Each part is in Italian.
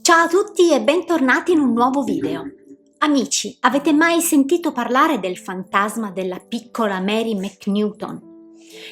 Ciao a tutti e bentornati in un nuovo video. Amici, avete mai sentito parlare del fantasma della piccola Mary McNewton?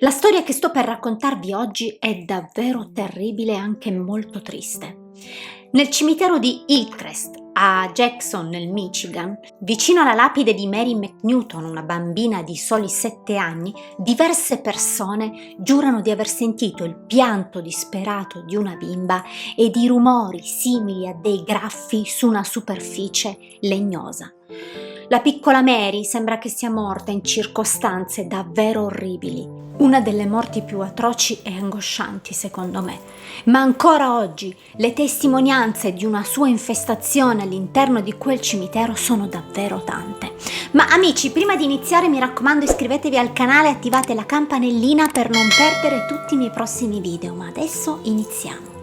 La storia che sto per raccontarvi oggi è davvero terribile e anche molto triste. Nel cimitero di Hillcrest, a Jackson, nel Michigan, vicino alla lapide di Mary McNewton, una bambina di soli 7 anni, diverse persone giurano di aver sentito il pianto disperato di una bimba e di rumori simili a dei graffi su una superficie legnosa. La piccola Mary sembra che sia morta in circostanze davvero orribili, una delle morti più atroci e angoscianti secondo me, ma ancora oggi le testimonianze di una sua infestazione all'interno di quel cimitero sono davvero tante. Ma amici, prima di iniziare mi raccomando iscrivetevi al canale e attivate la campanellina per non perdere tutti i miei prossimi video, ma adesso iniziamo.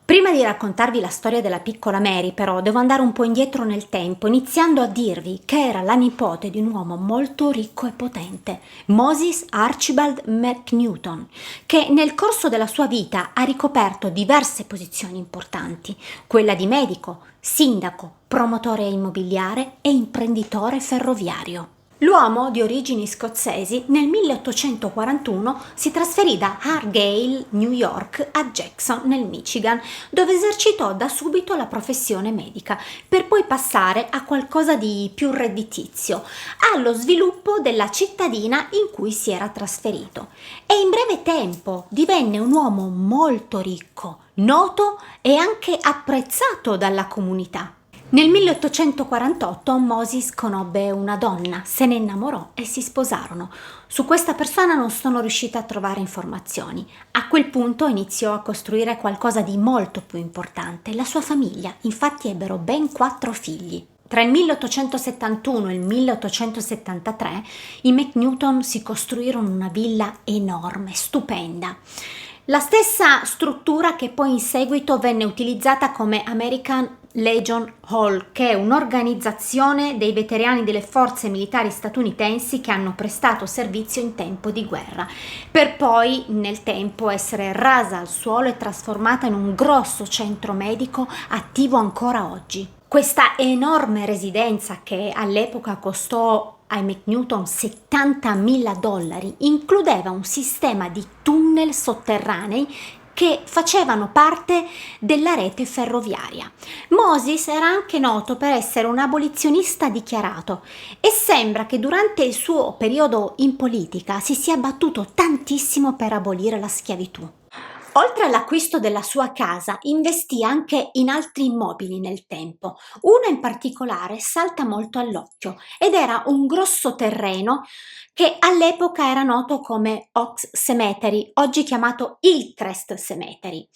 Prima di raccontarvi la storia della piccola Mary, però, devo andare un po' indietro nel tempo, iniziando a dirvi che era la nipote di un uomo molto ricco e potente, Moses Archibald McNewton, che nel corso della sua vita ha ricoperto diverse posizioni importanti, quella di medico, sindaco, promotore immobiliare e imprenditore ferroviario. L'uomo, di origini scozzesi, nel 1841 si trasferì da Argyle, New York, a Jackson, nel Michigan, dove esercitò da subito la professione medica, per poi passare a qualcosa di più redditizio, allo sviluppo della cittadina in cui si era trasferito. E in breve tempo divenne un uomo molto ricco, noto e anche apprezzato dalla comunità. Nel 1848 Moses conobbe una donna, se ne innamorò e si sposarono. Su questa persona non sono riuscita a trovare informazioni. A quel punto iniziò a costruire qualcosa di molto più importante, la sua famiglia. Infatti ebbero ben 4 figli. Tra il 1871 e il 1873 i McNewton si costruirono una villa enorme, stupenda. La stessa struttura che poi in seguito venne utilizzata come American Legion Hall, che è un'organizzazione dei veterani delle forze militari statunitensi che hanno prestato servizio in tempo di guerra, per poi nel tempo essere rasa al suolo e trasformata in un grosso centro medico attivo ancora oggi. Questa enorme residenza, che all'epoca costò ai McNewton $70.000, includeva un sistema di tunnel sotterranei che facevano parte della rete ferroviaria. Moses era anche noto per essere un abolizionista dichiarato e sembra che durante il suo periodo in politica si sia battuto tantissimo per abolire la schiavitù. Oltre all'acquisto della sua casa, investì anche in altri immobili nel tempo. Uno in particolare salta molto all'occhio ed era un grosso terreno che all'epoca era noto come Oaks Cemetery, oggi chiamato Hillcrest Cemetery,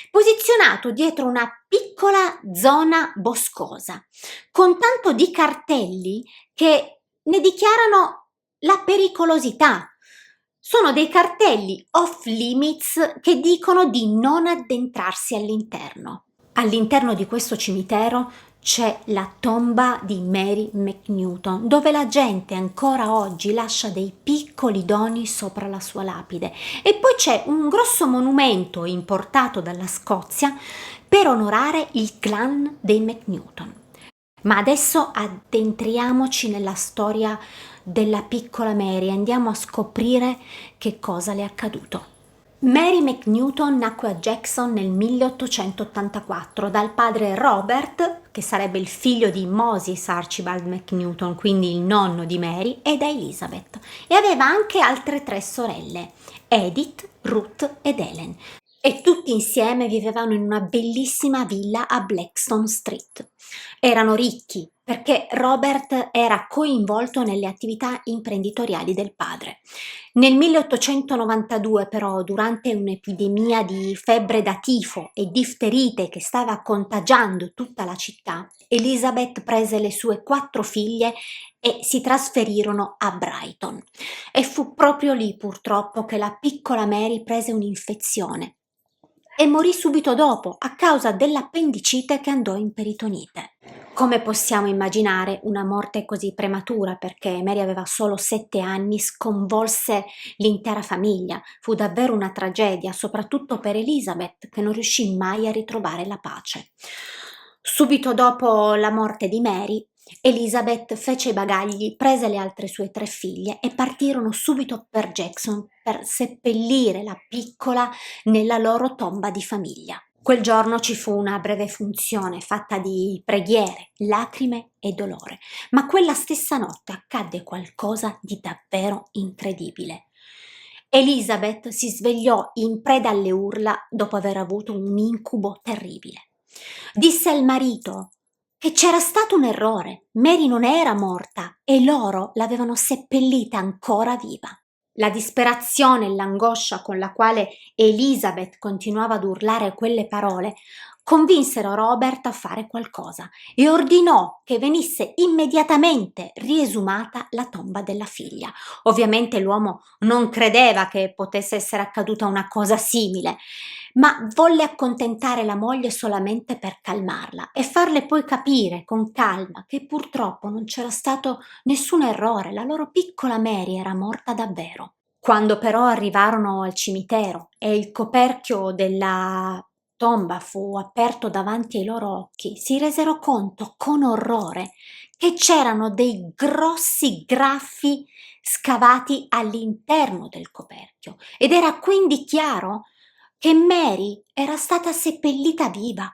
posizionato dietro una piccola zona boscosa, con tanto di cartelli che ne dichiarano la pericolosità. Sono dei cartelli off limits che dicono di non addentrarsi all'interno. All'interno di questo cimitero c'è la tomba di Mary McNewton, dove la gente ancora oggi lascia dei piccoli doni sopra la sua lapide. E poi c'è un grosso monumento importato dalla Scozia per onorare il clan dei McNewton. Ma adesso addentriamoci nella storia della piccola Mary e andiamo a scoprire che cosa le è accaduto. Mary McNewton nacque a Jackson nel 1884 dal padre Robert, che sarebbe il figlio di Moses Archibald McNewton, quindi il nonno di Mary, e da Elizabeth, e aveva anche altre 3 sorelle, Edith, Ruth ed Helen. E tutti insieme vivevano in una bellissima villa a Blackstone Street. Erano ricchi perché Robert era coinvolto nelle attività imprenditoriali del padre. Nel 1892 però, durante un'epidemia di febbre da tifo e difterite che stava contagiando tutta la città, Elizabeth prese le sue 4 figlie e si trasferirono a Brighton. E fu proprio lì purtroppo che la piccola Mary prese un'infezione. e morì subito dopo a causa dell'appendicite che andò in peritonite. Come possiamo immaginare una morte così prematura, perché Mary aveva solo 7 anni, sconvolse l'intera famiglia. Fu davvero una tragedia, soprattutto per Elizabeth, che non riuscì mai a ritrovare la pace. Subito dopo la morte di Mary, Elizabeth fece i bagagli, prese le altre sue 3 figlie e partirono subito per Jackson per seppellire la piccola nella loro tomba di famiglia. Quel giorno ci fu una breve funzione fatta di preghiere, lacrime e dolore, ma quella stessa notte accadde qualcosa di davvero incredibile. Elizabeth si svegliò in preda alle urla dopo aver avuto un incubo terribile. Disse al marito che c'era stato un errore, Mary non era morta e loro l'avevano seppellita ancora viva. La disperazione e l'angoscia con la quale Elizabeth continuava ad urlare quelle parole convinsero Robert a fare qualcosa e ordinò che venisse immediatamente riesumata la tomba della figlia. Ovviamente l'uomo non credeva che potesse essere accaduta una cosa simile, ma volle accontentare la moglie solamente per calmarla e farle poi capire con calma che purtroppo non c'era stato nessun errore, la loro piccola Mary era morta davvero. Quando però arrivarono al cimitero e il coperchio della tomba fu aperto davanti ai loro occhi, si resero conto con orrore che c'erano dei grossi graffi scavati all'interno del coperchio ed era quindi chiaro che Mary era stata seppellita viva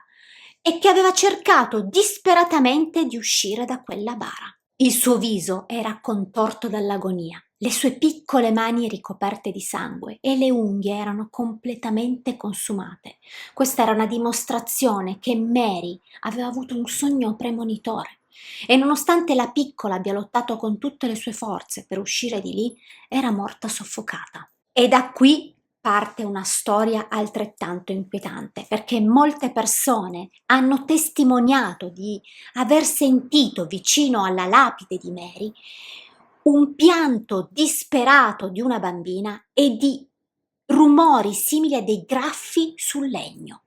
e che aveva cercato disperatamente di uscire da quella bara. Il suo viso era contorto dall'agonia, le sue piccole mani ricoperte di sangue e le unghie erano completamente consumate. Questa era una dimostrazione che Mary aveva avuto un sogno premonitore e nonostante la piccola abbia lottato con tutte le sue forze per uscire di lì, era morta soffocata. E da qui parte una storia altrettanto inquietante, perché molte persone hanno testimoniato di aver sentito vicino alla lapide di Mary un pianto disperato di una bambina e di rumori simili a dei graffi sul legno.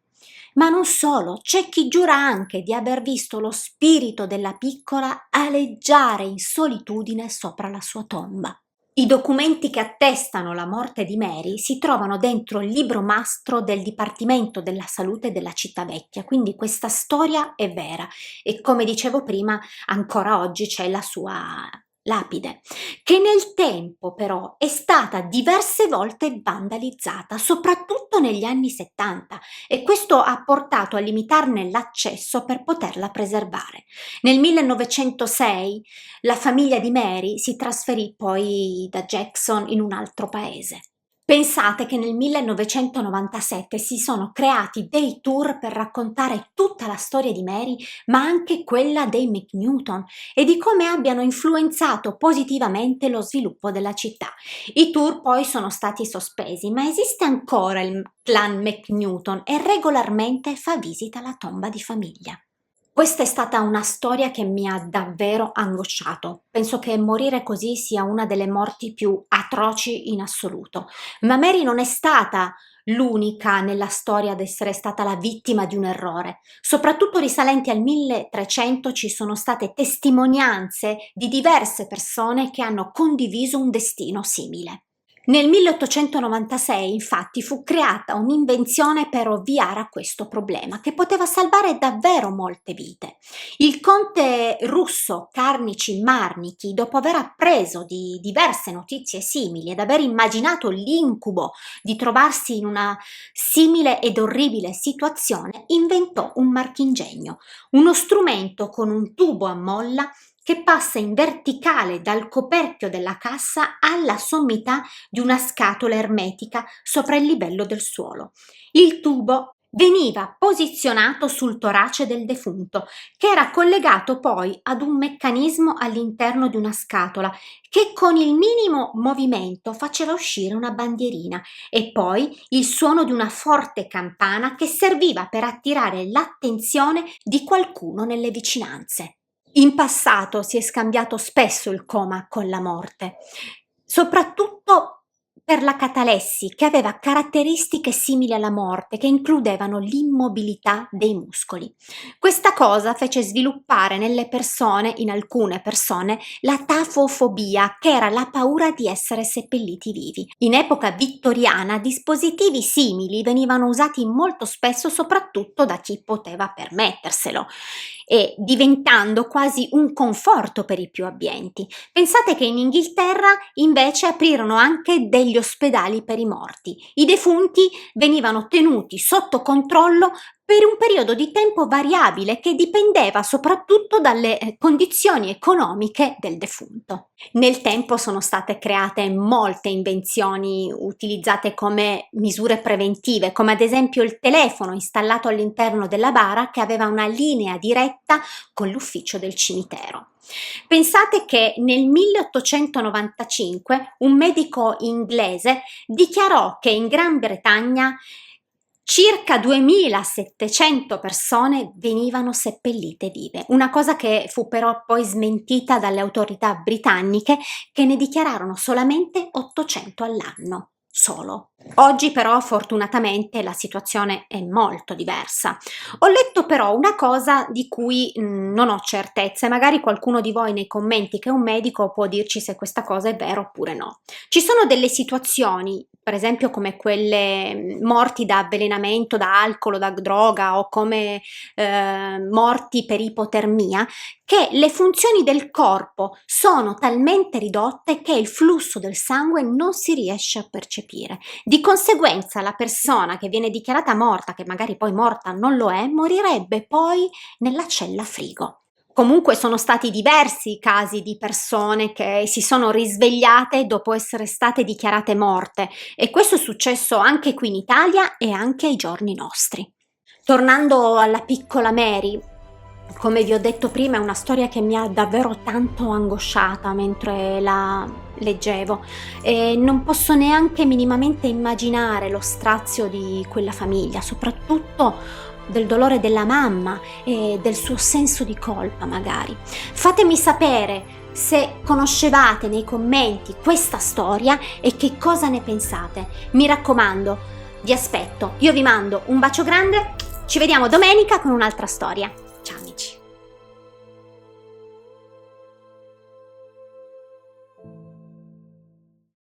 Ma non solo, c'è chi giura anche di aver visto lo spirito della piccola aleggiare in solitudine sopra la sua tomba. I documenti che attestano la morte di Mary si trovano dentro il libro mastro del Dipartimento della Salute della città vecchia, quindi questa storia è vera e come dicevo prima ancora oggi c'è la sua lapide, che nel tempo però è stata diverse volte vandalizzata, soprattutto negli anni 70 e questo ha portato a limitarne l'accesso per poterla preservare. Nel 1906 la famiglia di Mary si trasferì poi da Jackson in un altro paese. Pensate che nel 1997 si sono creati dei tour per raccontare tutta la storia di Mary, ma anche quella dei McNewton e di come abbiano influenzato positivamente lo sviluppo della città. I tour poi sono stati sospesi, ma esiste ancora il clan McNewton e regolarmente fa visita alla tomba di famiglia. Questa è stata una storia che mi ha davvero angosciato. Penso che morire così sia una delle morti più atroci in assoluto. Ma Mary non è stata l'unica nella storia ad essere stata la vittima di un errore. Soprattutto risalenti al 1300 ci sono state testimonianze di diverse persone che hanno condiviso un destino simile. Nel 1896 infatti fu creata un'invenzione per ovviare a questo problema che poteva salvare davvero molte vite. Il conte russo Carnici Marnichi, dopo aver appreso di diverse notizie simili ed aver immaginato l'incubo di trovarsi in una simile ed orribile situazione, inventò un marchingegno, uno strumento con un tubo a molla che passa in verticale dal coperchio della cassa alla sommità di una scatola ermetica sopra il livello del suolo. Il tubo veniva posizionato sul torace del defunto, che era collegato poi ad un meccanismo all'interno di una scatola che con il minimo movimento faceva uscire una bandierina e poi il suono di una forte campana che serviva per attirare l'attenzione di qualcuno nelle vicinanze. In passato si è scambiato spesso il coma con la morte, soprattutto per la catalessi, che aveva caratteristiche simili alla morte, che includevano l'immobilità dei muscoli. Questa cosa fece sviluppare nelle persone, in alcune persone, la tafofobia, che era la paura di essere seppelliti vivi. In epoca vittoriana dispositivi simili venivano usati molto spesso, soprattutto da chi poteva permetterselo, e diventando quasi un conforto per i più abbienti. Pensate che in Inghilterra invece aprirono anche degli ospedali per i morti. I defunti venivano tenuti sotto controllo per un periodo di tempo variabile che dipendeva soprattutto dalle condizioni economiche del defunto. Nel tempo sono state create molte invenzioni utilizzate come misure preventive, come ad esempio il telefono installato all'interno della bara che aveva una linea diretta con l'ufficio del cimitero. Pensate che nel 1895 un medico inglese dichiarò che in Gran Bretagna circa 2700 persone venivano seppellite vive, una cosa che fu però poi smentita dalle autorità britanniche, che ne dichiararono solamente 800 all'anno. Solo. Oggi però fortunatamente la situazione è molto diversa. Ho letto però una cosa di cui non ho certezze, magari qualcuno di voi nei commenti che è un medico può dirci se questa cosa è vera oppure no. Ci sono delle situazioni, per esempio come quelle morti da avvelenamento, da alcol o da droga, o come morti per ipotermia, che le funzioni del corpo sono talmente ridotte che il flusso del sangue non si riesce a percepire. Di conseguenza la persona che viene dichiarata morta, che magari poi morta non lo è, morirebbe poi nella cella frigo. Comunque sono stati diversi i casi di persone che si sono risvegliate dopo essere state dichiarate morte, e questo è successo anche qui in Italia e anche ai giorni nostri. Tornando alla piccola Mary, come vi ho detto prima, è una storia che mi ha davvero tanto angosciata mentre la leggevo, e non posso neanche minimamente immaginare lo strazio di quella famiglia, soprattutto del dolore della mamma e del suo senso di colpa magari. Fatemi sapere se conoscevate nei commenti questa storia e che cosa ne pensate. Mi raccomando, vi aspetto. Io vi mando un bacio grande, ci vediamo domenica con un'altra storia. Ciao amici!